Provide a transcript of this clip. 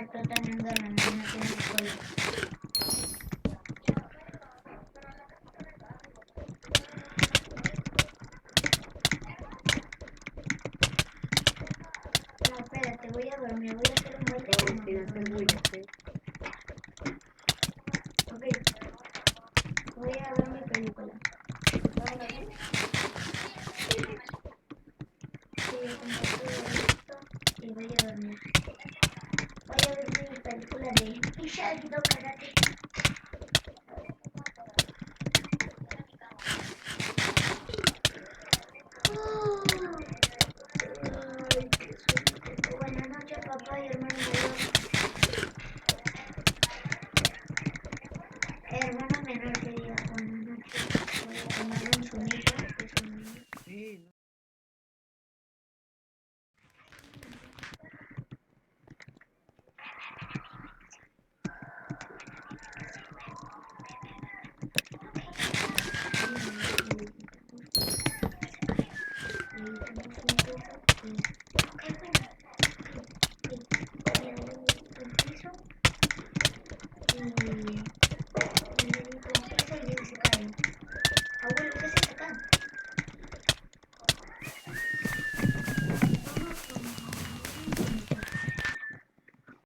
gato también duerme, no tiene cola. No, espérate, voy a dormir, voy a hacer un baile como Sin hacer bulla, ¿sí? Ok, voy a ver mi película. ¿Ahora bien? Sí, como todo listo y voy a dormir. Voy a ver mi película de Miyagi-Do Karate.